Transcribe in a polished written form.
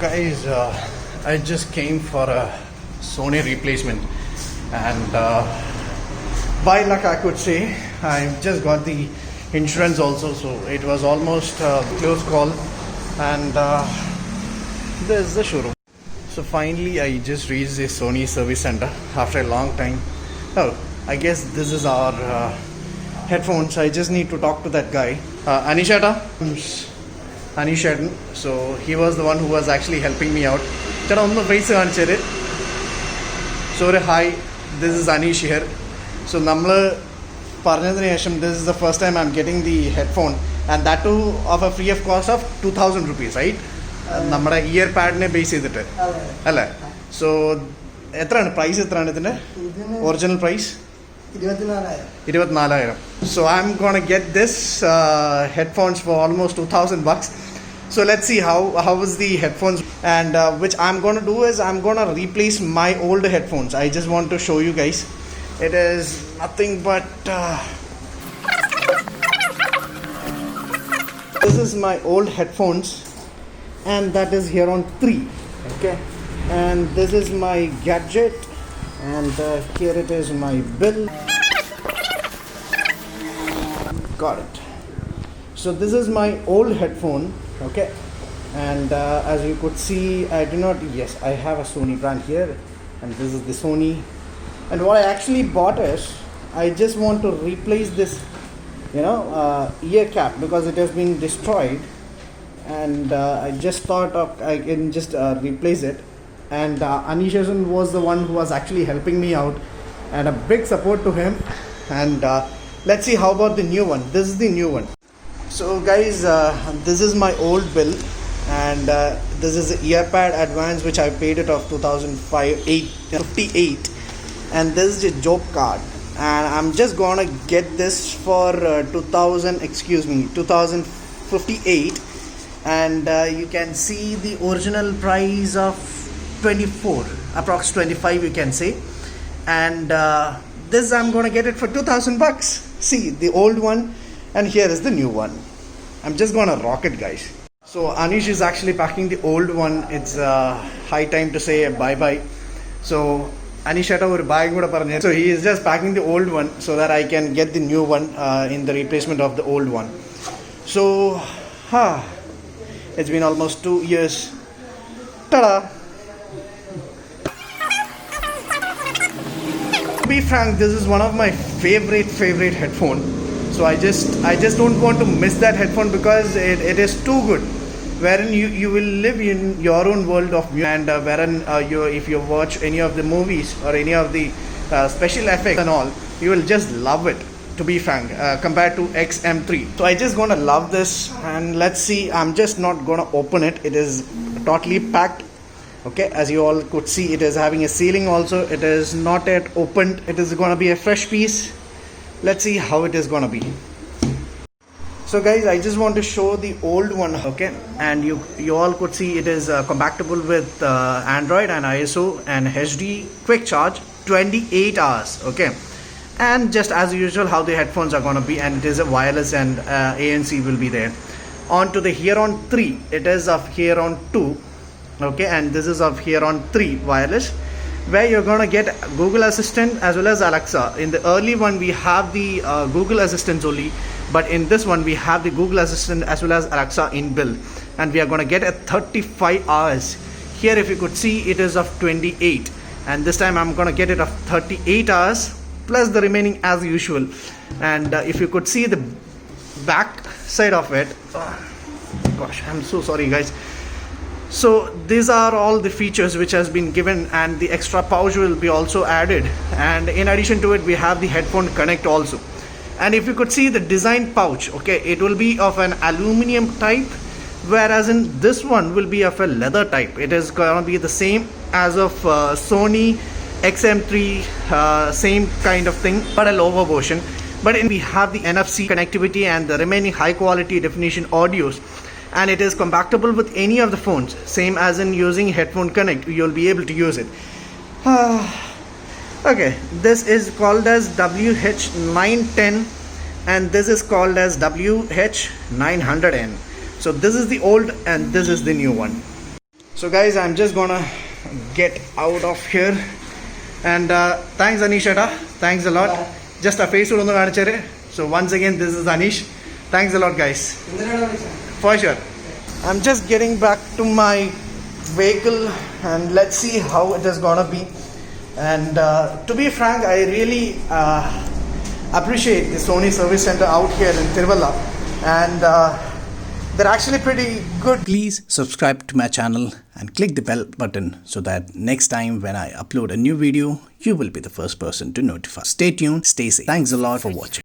guys, I just came for a Sony replacement, and by luck I could say I just got the insurance also, so it was almost a close call. And there's the showroom. So finally I just reached the Sony service center after a long time. Oh, I guess this is our headphones. I just need to talk to that guy, Anishata. So he was the one who was actually helping me out. So hi, this is Anish here. So this is the first time I'm getting the headphone, and that too of a free of cost of 2000 rupees, right? നമ്മുടെ year പാഡിനെ base ചെയ്തിട്ട് അല്ലേ? So എത്രയാണ് price? എത്രയാണ് ഇതിൻ്റെ original price? 24,000. So I'm gonna get this headphones for almost 2000 bucks. So let's see how is the headphones, and which I'm gonna do is I'm gonna replace my old headphones. I just want to show you guys. It is nothing but this is my old headphones, and that is here on 3. Okay, and this is my gadget, and here it is my bill. Got it. So this is my old headphone. Okay, and as you could see, I have a Sony brand here, and this is the Sony. And what I actually bought is I just want to replace this ear cap because it has been destroyed, and I just thought I can just replace it. And Anishan was the one who was actually helping me out, and a big support to him. And let's see how about the new one. This is the new one. So guys, this is my old bill, and this is the earpad advance which I paid it of 2058, and this is the job card, and I'm just gonna get this for 2058, and you can see the original price of 24, approx 25 you can say, and this I'm gonna get it for 2000 bucks. See the old one, and here is the new one. I'm just gonna rock it, guys. So Anish is actually packing the old one. It's high time to say bye bye. So Anishata or bye kuda paranje. So he is just packing the old one so that I can get the new one in the replacement of the old one. So it's been almost 2 years. Ta-da! To be frank, this is one of my favorite headphone. So I just don't want to miss that headphone because it is too good. Wherein you will live in your own world of music, and wherein if you watch any of the movies or any of the special effects and all, you will just love it, to be frank, compared to XM3. So I just gonna love this, and let's see. I'm just not gonna open it. It is totally packed. Okay, as you all could see, it is having a sealing also. It is not yet opened. It is gonna be a fresh piece. Let's see how it is gonna be. So guys, I just want to show the old one. Okay, and you all could see it is compatible with Android and ISO and HD quick charge 28 hours. Okay, and just as usual how the headphones are gonna be, and it is a wireless, and ANC will be there. On to the here on 3, it is of here on 2. Okay, and this is of here on 3 wireless, where you're gonna get Google Assistant as well as Alexa. In the early one we have the Google Assistant only, but in this one we have the Google Assistant as well as Alexa inbuilt, and we are gonna get a 35 hours. Here if you could see, it is of 28, and this time I'm gonna get it of 38 hours plus the remaining as usual. And if you could see the back side of it, gosh, I'm so sorry guys. So these are all the features which has been given, and the extra pouch will be also added, and in addition to it we have the headphone connect also. And if you could see the design pouch, okay, it will be of an aluminum type, whereas in this one will be of a leather type. It is gonna be the same as of Sony XM3, same kind of thing, but a lower version. But we have the NFC connectivity and the remaining high quality definition audios, and it is compatible with any of the phones, same as in using headphone connect, you'll be able to use it. Okay, this is called as WH-910, and this is called as WH-900N. So this is the old and this is the new one. So guys, I'm just gonna get out of here. And thanks Anishata, thanks a lot. Just a face. So once again, this is Anish. Thanks a lot guys. For sure. I'm just getting back to my vehicle and let's see how it is gonna be. And to be frank, I really appreciate the Sony service center out here in Tiruvalla, and they're actually pretty good. Please subscribe to my channel and click the bell button so that next time when I upload a new video, you will be the first person to notify. Stay tuned, stay safe. Thanks a lot for watching.